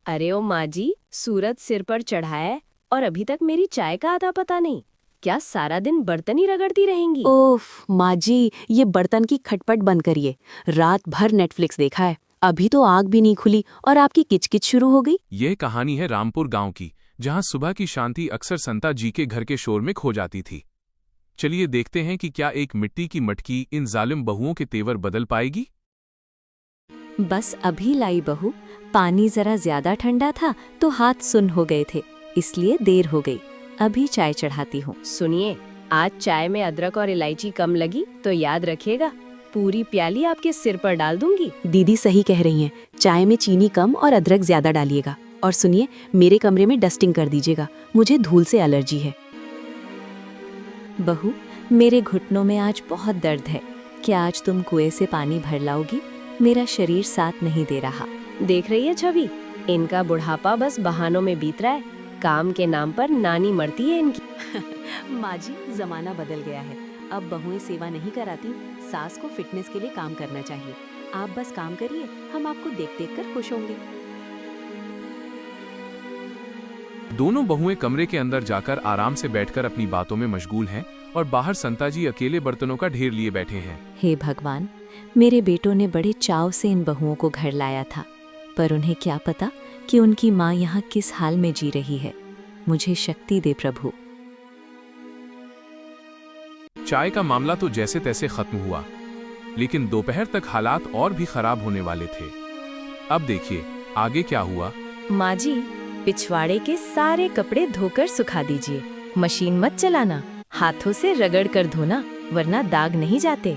अरे ओ माँ जी, सूरज सिर पर चढ़ा है और अभी तक मेरी चाय का आधा पता नहीं। क्या सारा दिन बर्तन ही रगड़ती रहेंगी? ओफ माँ जी, ये बर्तन की खटपट बंद करिए। रात भर नेटफ्लिक्स देखा है, अभी तो आग भी नहीं खुली और आपकी किचकिच शुरू हो गई। यह कहानी है रामपुर गांव की, जहां सुबह की शांति अक्सर संता जी के घर के शोर में खो जाती थी। चलिए देखते हैं कि क्या एक मिट्टी की मटकी इन जालिम बहुओं के तेवर बदल पाएगी। बस अभी लाई बहू, पानी जरा ज्यादा ठंडा था तो हाथ सुन हो गए थे, इसलिए देर हो गई। अभी चाय चढ़ाती हूँ। सुनिए, आज चाय में अदरक और इलायची कम लगी तो याद रखिएगा, पूरी प्याली आपके सिर पर डाल दूंगी। दीदी सही कह रही हैं, चाय में चीनी कम और अदरक ज्यादा डालिएगा। और सुनिए, मेरे कमरे में डस्टिंग कर दीजिएगा, मुझे धूल से एलर्जी है। बहू, मेरे घुटनों में आज बहुत दर्द है, क्या आज तुम कुएं से पानी भर लाओगी? मेरा शरीर साथ नहीं दे रहा। देख रही है छवि, इनका बुढ़ापा बस बहानों में बीत रहा है। काम के नाम पर नानी मरती है इनकी। माँ जी, जमाना बदल गया है, अब बहुएं सेवा नहीं कराती, सास को फिटनेस के लिए काम करना चाहिए। आप बस काम करिए, हम आपको देख देख कर खुश होंगे। दोनों बहुएं कमरे के अंदर जाकर आराम से बैठकर अपनी बातों में मशगूल हैं और बाहर संता जी अकेले बर्तनों का ढेर लिए बैठे हैं। हे भगवान, मेरे बेटों ने बड़े चाव से इन बहुओं को घर लाया था, पर उन्हें क्या पता कि उनकी माँ यहाँ किस हाल में जी रही है। मुझे शक्ति दे प्रभु। चाय का मामला तो जैसे तैसे खत्म हुआ, लेकिन दोपहर तक हालात और भी खराब होने वाले थे। अब देखिए आगे क्या हुआ। माँ जी, पिछवाड़े के सारे कपड़े धोकर सुखा दीजिए। मशीन मत चलाना, हाथों से रगड़ कर धोना, वरना दाग नहीं जाते।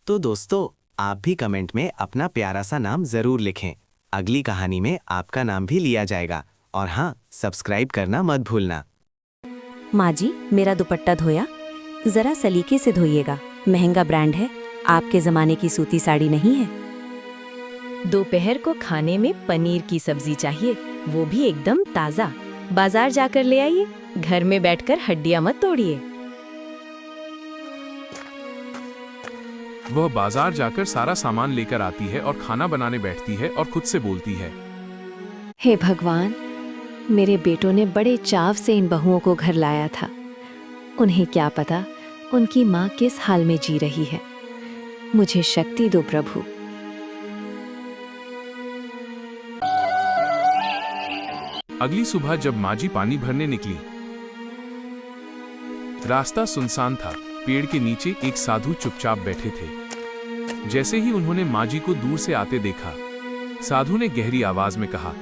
तो दोस्तों, आप भी कमेंट में अपना प्यारा सा नाम जरूर लिखें। अगली कहानी में आपका नाम भी लिया जाएगा। और हाँ, सब्सक्राइब करना मत भूलना। माँ जी, मेरा दुपट्टा धोया? जरा सलीके से धोइएगा, महंगा ब्रांड है, आपके जमाने की सूती साड़ी नहीं है। दोपहर को खाने में पनीर की सब्जी चाहिए, वो भी एकदम ताज़ा। बाजार जाकर ले आइए, घर में बैठकर हड्डियां मत तोड़िए। वह बाजार जाकर सारा सामान लेकर आती है और खाना बनाने बैठती है और खुद से बोलती है, हे भगवान, मेरे बेटों ने बड़े चाव से इन बहुओं को घर लाया था, उन्हें क्या पता उनकी माँ किस हाल में जी रही है। मुझे शक्ति दो प्रभु। अगली सुबह जब माँ जी पानी भरने निकली, रास्ता सुनसान था। पेड़ के नीचे एक साधु चुपचाप बैठे थे। जैसे ही उन्होंने माँ जी को दूर से आते देखा, साधु ने गहरी आवाज में कहा,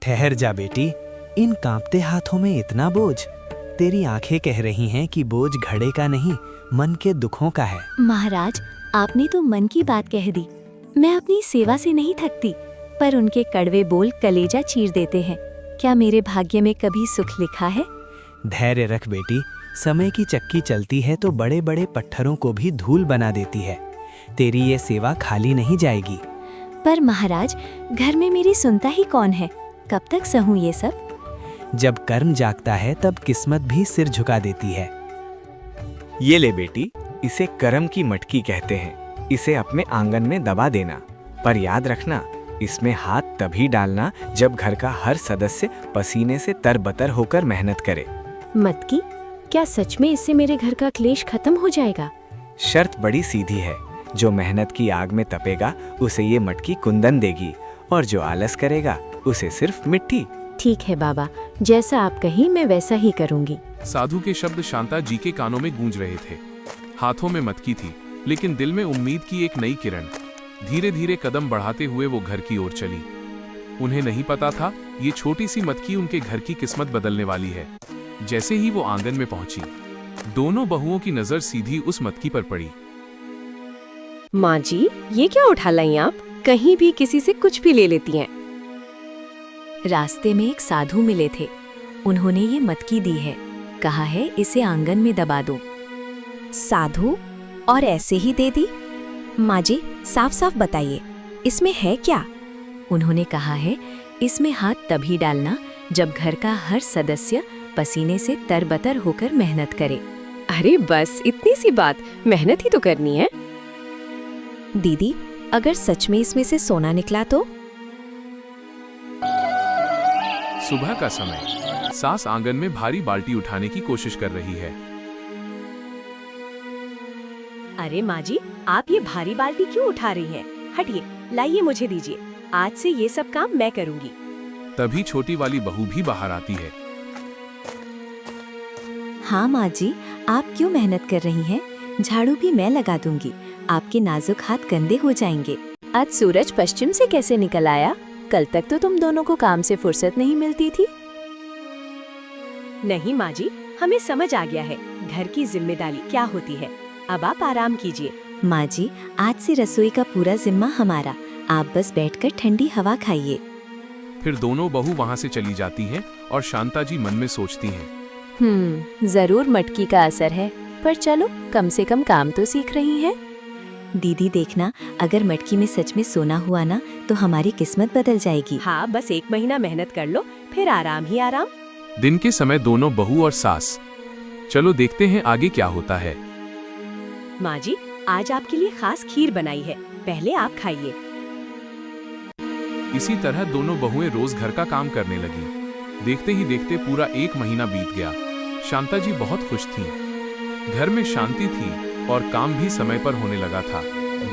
ठहर जा बेटी, इन कांपते हाथों में इतना बोझ। तेरी आंखें कह रही हैं कि बोझ घड़े का नहीं, मन के दुखों का है। महाराज, आपने तो मन की बात कह दी। मैं अपनी सेवा से नहीं थकती, पर उनके कड़वे बोल कलेजा चीर देते हैं। क्या मेरे भाग्य में कभी सुख लिखा है? धैर्य रख बेटी, समय की चक्की चलती है तो बड़े बड़े पत्थरों को भी धूल बना देती है। तेरी ये सेवा खाली नहीं जाएगी। पर महाराज, घर में मेरी सुनता ही कौन है? कब तक सहूं ये सब? जब कर्म जागता है तब किस्मत भी सिर झुका देती है। ये ले बेटी, इसे कर्म की मटकी कहते हैं। इसे अपने आंगन में दबा देना, पर याद रखना, इसमें हाथ तभी डालना जब घर का हर सदस्य पसीने से तरबतर होकर मेहनत करे। मटकी? क्या सच में इससे मेरे घर का क्लेश खत्म हो जाएगा? शर्त बड़ी सीधी है, जो मेहनत की आग में तपेगा उसे ये मटकी कुंदन देगी, और जो आलस करेगा उसे सिर्फ मिट्टी। ठीक है बाबा, जैसा आप कहीं मैं वैसा ही करूंगी। साधु के शब्द शांता जी के कानों में गूंज रहे थे। हाथों में मटकी थी, लेकिन दिल में उम्मीद की एक नई किरण। धीरे धीरे कदम बढ़ाते हुए वो घर की ओर चली। उन्हें नहीं पता था, ये छोटी सी मटकी उनके घर की किस्मत बदलने वाली है। जैसे ही वो आंगन में पहुंची, दोनों बहुओं की नजर सीधी उस मटकी पर पड़ी। माँ जी, ये क्या उठा लाई आप? कहीं भी किसी से कुछ भी ले लेती हैं। रास्ते में एक साधु मिले थे, उन्होंने ये मटकी दी है, कहा है इसे आंगन में दबा दो। साधु? और ऐसे ही दे दी? माँ जी, साफ साफ बताइए, इसमें है क्या? उन्होंने कहा है, इसमें हाथ तभी डालना जब घर का हर सदस्य पसीने से तरबतर होकर मेहनत करे। अरे बस इतनी सी बात, मेहनत ही तो करनी है। दीदी, अगर सच में इसमें से सोना निकला तो? सुबह का समय। सास आंगन में भारी बाल्टी उठाने की कोशिश कर रही है। अरे माँ जी, आप ये भारी बाल्टी क्यों उठा रही हैं? हटिए, लाइए मुझे दीजिए। आज से ये सब काम मैं करूंगी। तभी छोटी वाली बहू भी बाहर आती है। हाँ माँ जी, आप क्यों मेहनत कर रही हैं? झाड़ू भी मैं लगा दूंगी, आपके नाजुक हाथ गंदे हो जाएंगे। आज सूरज पश्चिम से कैसे निकल आया? कल तक तो तुम दोनों को काम से फुर्सत नहीं मिलती थी। नहीं माँ जी, हमें समझ आ गया है घर की जिम्मेदारी क्या होती है। अब आप आराम कीजिए। माँ जी, आज से रसोई का पूरा जिम्मा हमारा, आप बस बैठकर ठंडी हवा खाइए। फिर दोनों बहू वहाँ से चली जाती हैं और शांता जी मन में सोचती हैं। जरूर मटकी का असर है, पर चलो कम से कम काम तो सीख रही हैं। दीदी देखना, अगर मटकी में सच में सोना हुआ ना तो हमारी किस्मत बदल जाएगी। हाँ, बस 1 महीना मेहनत कर लो, फिर आराम ही आराम। दिन के समय दोनों बहू और सास। चलो देखते हैं आगे क्या होता है। माँ जी, आज आपके लिए खास खीर बनाई है, पहले आप खाइए। इसी तरह दोनों बहुएं रोज घर का काम करने लगी। देखते ही देखते पूरा 1 महीना बीत गया। शांता जी बहुत खुश थीं। घर में शांति थी और काम भी समय पर होने लगा था।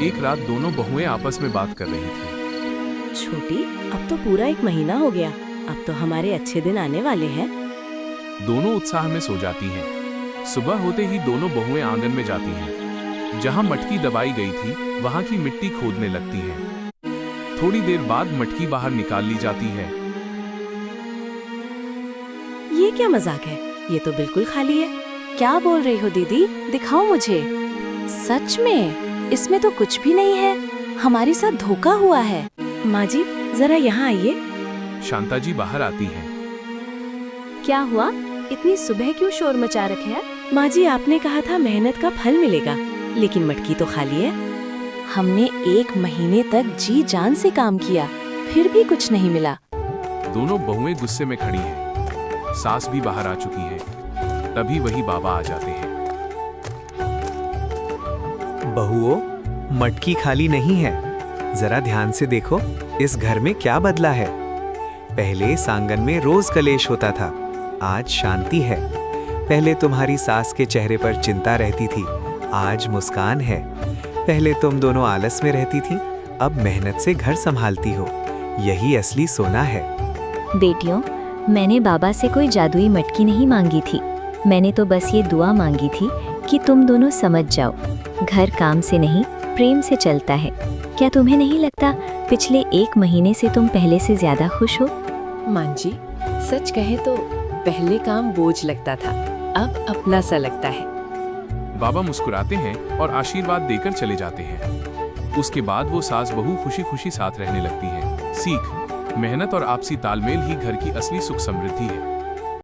एक रात दोनों बहुएं आपस में बात कर रही थीं। छोटी, अब तो पूरा 1 महीना हो गया, अब तो हमारे अच्छे दिन आने वाले हैं। दोनों उत्साह में सो जाती हैं। सुबह होते ही दोनों बहुएं आंगन में जाती हैं। जहां मटकी दबाई गई थी वहां की मिट्टी खोदने लगती हैं। थोड़ी देर बाद मटकी बाहर निकाल ली जाती है। ये क्या मजाक है? ये तो बिल्कुल खाली है। क्या बोल रही हो दीदी? दिखाओ मुझे। सच में इसमें तो कुछ भी नहीं है, हमारे साथ धोखा हुआ है। माँ जी, जरा यहाँ आइए। शांता जी बाहर आती हैं। क्या हुआ? इतनी सुबह क्यों शोर मचा रखे है? माँ जी, आपने कहा था मेहनत का फल मिलेगा, लेकिन मटकी तो खाली है। हमने 1 महीने तक जी जान से काम किया, फिर भी कुछ नहीं मिला। दोनों बहुएं गुस्से में खड़ी हैं। सास भी बाहर आ चुकी है। तभी वही बाबा आ जाते हैं। बहुओं, मटकी खाली नहीं है। जरा ध्यान से देखो, इस घर में क्या बदला है। पहले इस आंगन में रोज कलेश होता था, आज शांति है। पहले तुम्हारी सास के चेहरे पर चिंता रहती थी, आज मुस्कान है। पहले तुम दोनों आलस में रहती थी, अब मेहनत से घर संभालती हो। यही असली सोना है। बेटियों, मैंने बाबा से कोई जादुई मटकी नहीं मांगी थी। मैंने तो बस ये दुआ मांगी थी कि तुम दोनों समझ जाओ, घर काम से नहीं प्रेम से चलता है। क्या तुम्हें नहीं लगता पिछले 1 महीने से तुम पहले से ज्यादा खुश हो? माँ जी, सच कहे तो पहले काम बोझ लगता था, अब अपना सा लगता है। बाबा मुस्कुराते हैं और आशीर्वाद देकर चले जाते हैं। उसके बाद वो सास बहू खुशी खुशी साथ रहने लगती हैं। सीख, मेहनत और आपसी तालमेल ही घर की असली सुख समृद्धि है।